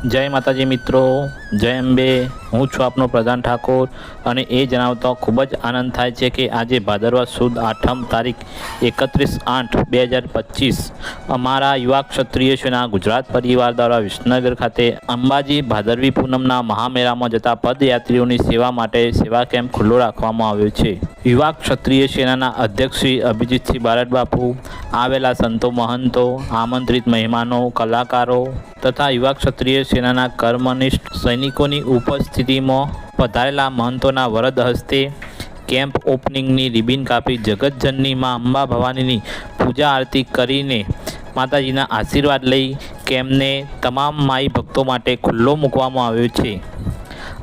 જય માતાજી મિત્રો, જય અંબે। હું છું આપનો પ્રધાન ઠાકોર અને એ જણાવતો ખૂબ જ આનંદ થાય છે કે આજે ભાદરવા સુદ આઠમ તારીખ 31/8/2025 અમારા યુવા ક્ષત્રિય સેના ગુજરાત પરિવાર દ્વારા વિસનગર ખાતે અંબાજી ભાદરવી પૂનમના મહામેળામાં જતા પદયાત્રીઓની સેવા માટે સેવા કેમ્પ ખુલ્લો રાખવામાં આવ્યો છે। યુવા ક્ષત્રિય સેનાના અધ્યક્ષ શ્રી અભિજીતસિંહ બારડ બાપુ, આવેલા સંતો મહંતો, આમંત્રિત મહેમાનો, કલાકારો તથા યુવા ક્ષત્રિય સેનાના કર્મનિષ્ઠ સૈનિકોની ઉપસ્થિતિમાં પધારેલા મહંતોના વરદ હસ્તે કેમ્પ ઓપનિંગની રિબિન કાપી જગતજનની માં અંબા ભવાનીની પૂજા આરતી કરીને માતાજીના આશીર્વાદ લઈ કેમ્પને તમામ માઈ ભક્તો માટે ખુલ્લો મૂકવામાં આવ્યો છે।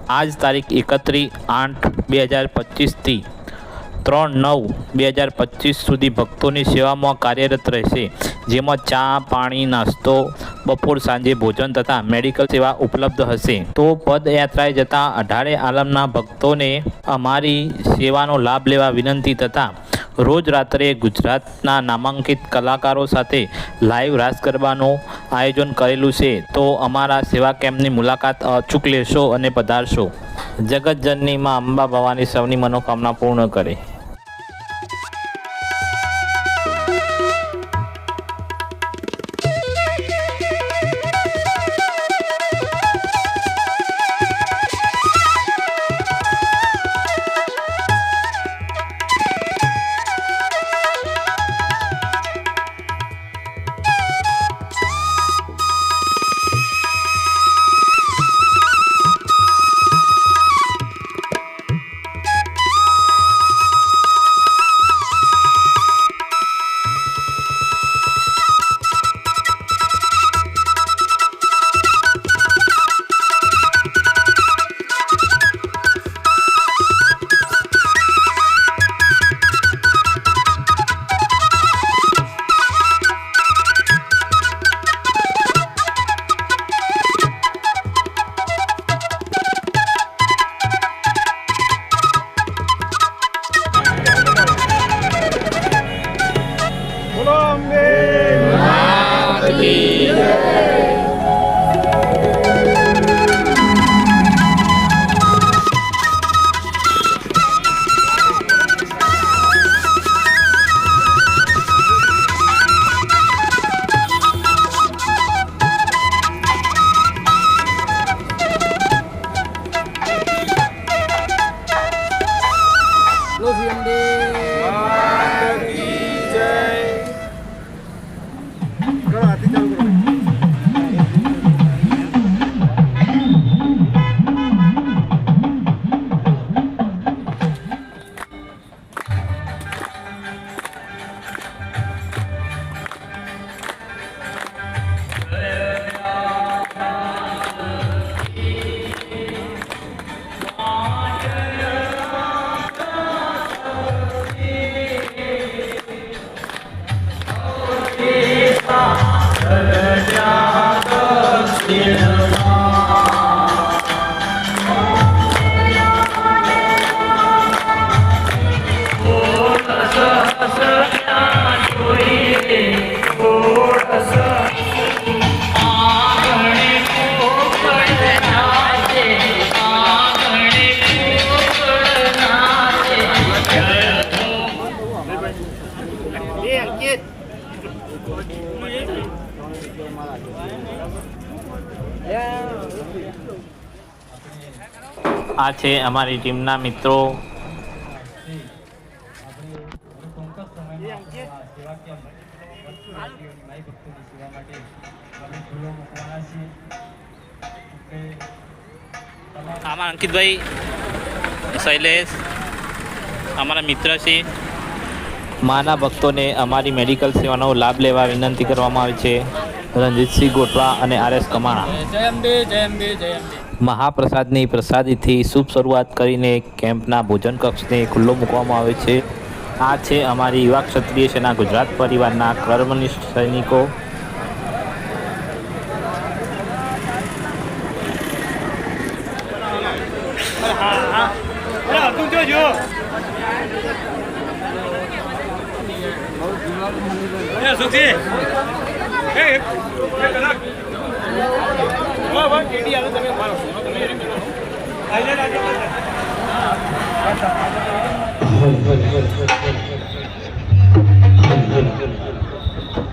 આજ તારીખ 31/8/2025થી 3/9/2025 સુધી ભક્તોની સેવામાં કાર્યરત રહેશે, જેમાં ચા, પાણી, નાસ્તો, બપોર સાંજે ભોજન તથા મેડિકલ સેવા ઉપલબ્ધ હશે। તો પદયાત્રાએ જતા 18 આલમના ભક્તોને અમારી સેવાનો લાભ લેવા વિનંતી તથા રોજ રાત્રે ગુજરાતના નામાંકિત કલાકારો સાથે લાઈવ રાસ ગરબાનું આયોજન કરેલું છે। તો અમારા સેવા કેમ્પની મુલાકાત અચૂક લેશો અને પધારશો। જગતજનની માં અંબા ભવાની સૌની મનોકામના પૂર્ણ કરે। આ છે અમારી ટીમના મિત્રો। આમાં અંકિતભાઈ, શૈલેષ અમારા મિત્ર છે। માના ભક્તોને અમારી મેડિકલ સેવાનો લાભ લેવા વિનંતી કરવામાં આવી છે। રણજીતસિંહ ગોટવા અને RS કમાણા। જય અંબે, જય અંબે, જય અંબે। મહાપ્રસાદની પ્રસાદીથી શુભ શરૂઆત કરીને કેમ્પના ભોજન કક્ષને ખુલ્લો મૂકવામાં આવે છે। આ છે અમારી યુવા ક્ષત્રિય સેના ગુજરાત પરિવારના કર્મનિષ્ઠ સૈનિકો। સુખી કેડી આવે તમે મારો તમે એને મેળવો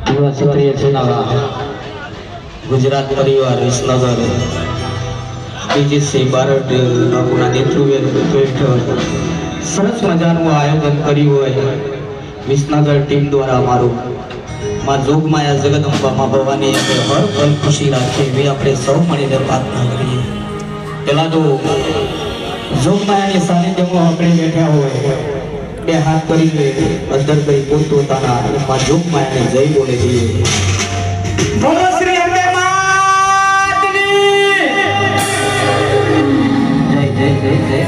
યુવા ક્ષત્રિય સેના ગુજરાત પરિવાર વિસનગર બીજીસી બારડ બાપુના નેતૃત્વ હેઠળ સરસ મજાનું આયોજન કર્યું હોય વિસનગર ટીમ દ્વારા અમારું માં જોગમાયા જગદંબા માં ભવાની હર પલ ખુશી રાખે એવી આપણે સૌ મળીને પ્રાર્થના કરીએ. પેલા તો જોગમાયાની સાનિધ્યમાં આપણે બેઠા હોય બે હાથ કરીને અંદર કરી પોતપોતાના માં જોગમાયાને જય બોલે છીએ. બોલો શ્રી અંબે માતની જય જય જય જય.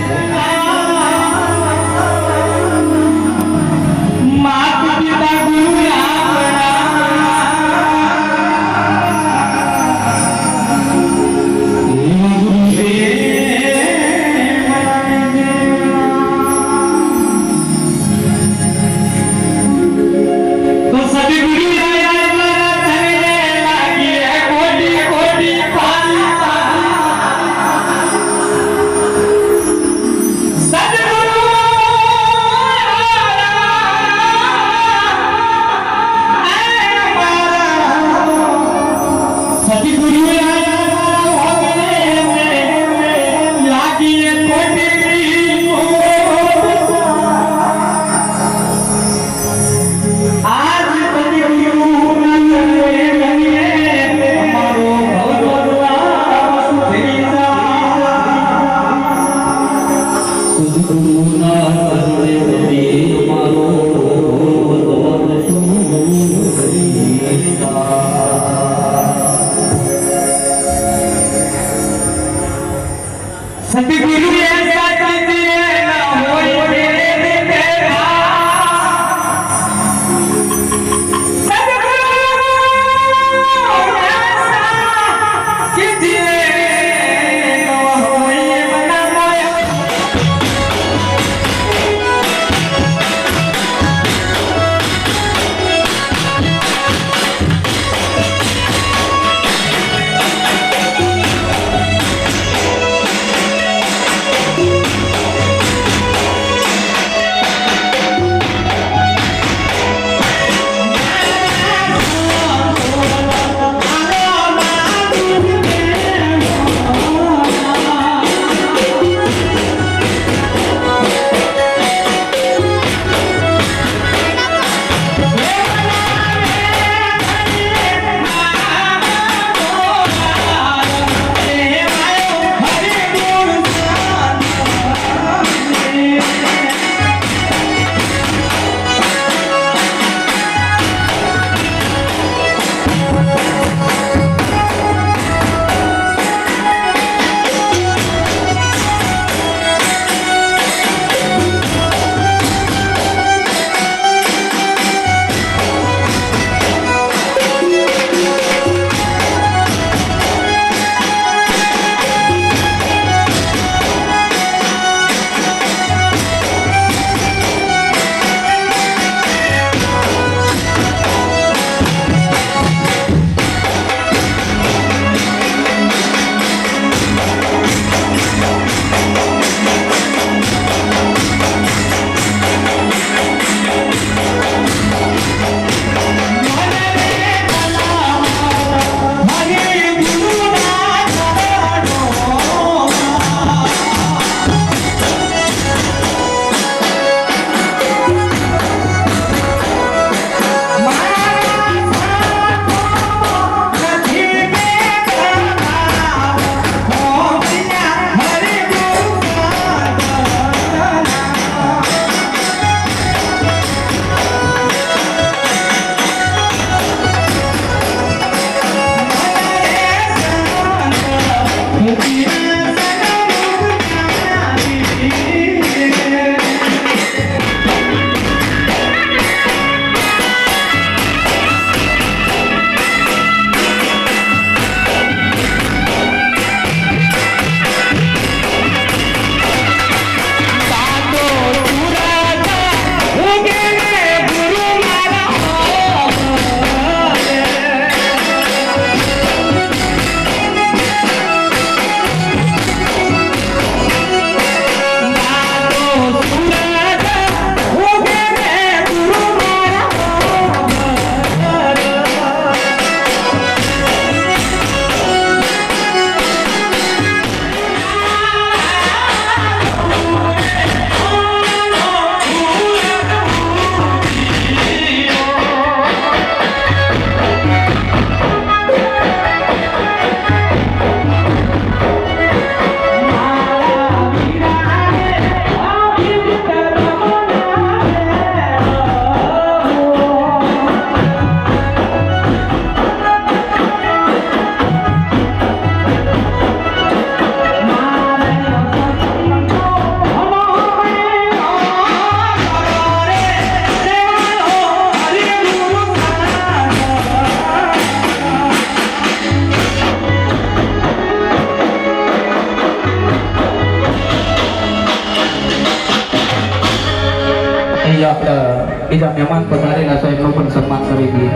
બીજા મહેમાન પધારેલા છે એમનું પણ સન્માન કરી દઈએ.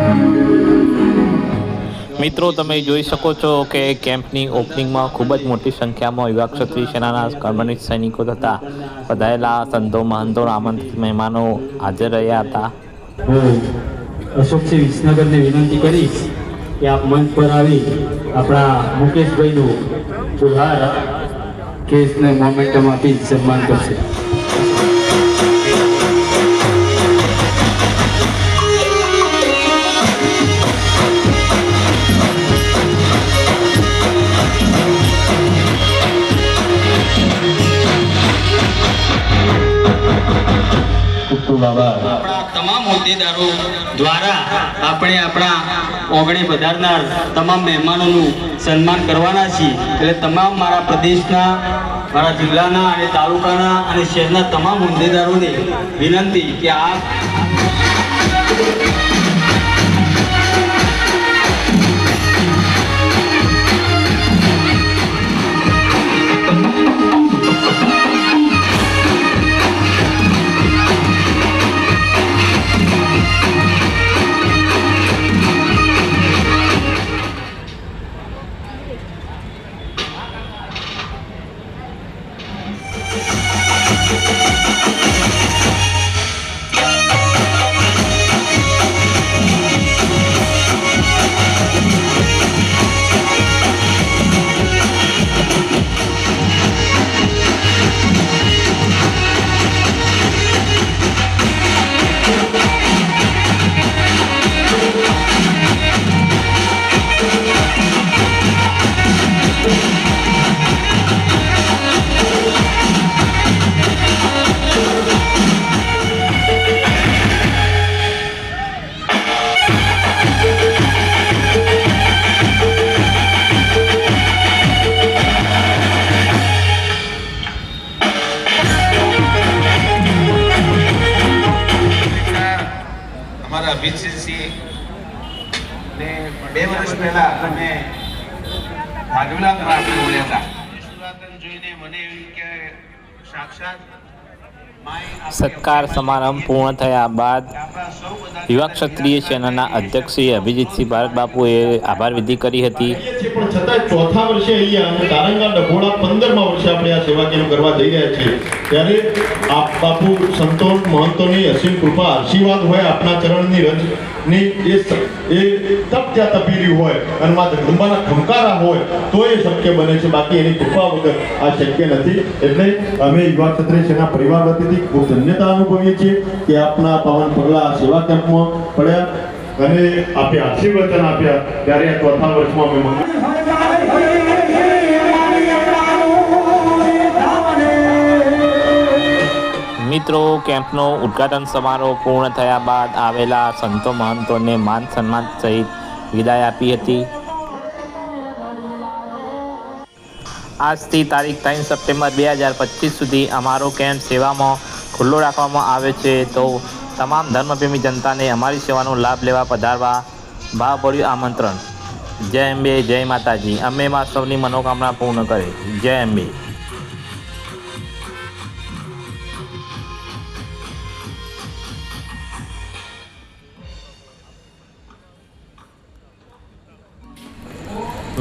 મિત્રો તમે જોઈ શકો છો કે કેમ્પની ઓપનિંગમાં ખૂબ જ મોટી સંખ્યામાં યુવા ક્ષત્રિય સેનાના કર્મનિષ્ઠ સૈનિકો તથા પધારેલા સંતો મહંતો આમંત્રિત મહેમાનો હાજર રહ્યા હતા. હું અશોકસિંહ વિસનગરને વિનંતી કરીશ કે આપ મંચ પર આવી આપણા મુકેશભાઈનું ઉધાર કેસને મોમેન્ટમ આપી સન્માન કરશે. આપણા તમામ હોદ્દેદારો દ્વારા આપણે આપણા ઓગણે પધારનાર તમામ મહેમાનોનું સન્માન કરવાના છીએ. એટલે તમામ મારા પ્રદેશના, મારા જિલ્લાના અને તાલુકાના અને શહેરના તમામ હોદ્દેદારોને વિનંતી કે આપ અભિજીતસિંહ ને 2 વર્ષ પહેલા અમે ભાગવલામાં આપણે બોલ્યા હતા. જોઈને મને એવું કે સાક્ષાત સત્કાર સમારંભ પૂર્ણ થયા બાદ યુવા ક્ષત્રિય સેનાના અધ્યક્ષ શ્રી અભિજીતસિંહ ભારત બાપુએ આભાર વિધિ કરી હતી. પણ છતાં ચોથા વર્ષે અહીંયા અને તારંગા ડભોળા 15મા વર્ષે આપણે આ સેવા કેમ્પ કરવા જઈ રહ્યા છીએ. ત્યારે આપ બાપુ સંતો મહંતોની અસીમ કૃપા આશીર્વાદ હોય, આપના ચરણની રજની એ તપ ત્યાં તપી રહ્યું હોય અને માં જગદંબાના ખમકારા હોય તો એ શક્ય બને છે. બાકી એની કૃપા વગર આ શક્ય નથી. એટલે અમે યુવા ક્ષત્રિય સેના પરિવાર વતીથી ખૂબ ધન્યતા અનુભવીએ છીએ કે આપના પાવન પગલા આ સેવા કેમ્પમાં પડ્યા અને આપે આશીર્વચન આપ્યા. ત્યારે આ ચોથા વર્ષમાં અમે મિત્રો કેમ્પનો ઉદ્ઘાટન સમારોહ પૂર્ણ થયા બાદ આવેલા સંતો મહંતોને માન સન્માન સહિત વિદાય આપી હતી. આજથી તારીખ 3 સપ્ટેમ્બર 2025 સુધી અમારો કેમ્પ સેવામાં ખુલ્લો રાખવામાં આવે છે. તો તમામ ધર્મપ્રેમી જનતાને અમારી સેવાનો લાભ લેવા પધારવા ભાવભર્યું આમંત્રણ. જય અંબે, જય માતાજી. અમે માં સૌની મનોકામના પૂર્ણ કરે. જય અંબે.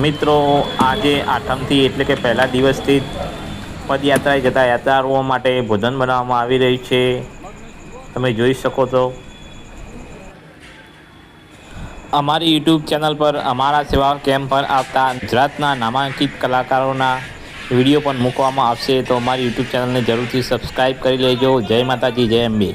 મિત્રો આજે આઠમથી એટલે કે પહેલા દિવસથી જ પદયાત્રાએ જતા યાત્રાળુઓ માટે ભોજન બનાવવામાં આવી રહ્યું છે. તમે જોઈ શકો છો. અમારી યુટ્યુબ ચેનલ પર અમારા સેવા કેમ્પ પર આવતા ગુજરાતના નામાંકિત કલાકારોના વિડીયો પણ મૂકવામાં આવશે. તો અમારી યુટ્યુબ ચેનલને જરૂરથી સબસ્ક્રાઈબ કરી લેજો. જય માતાજી, જય અંબે.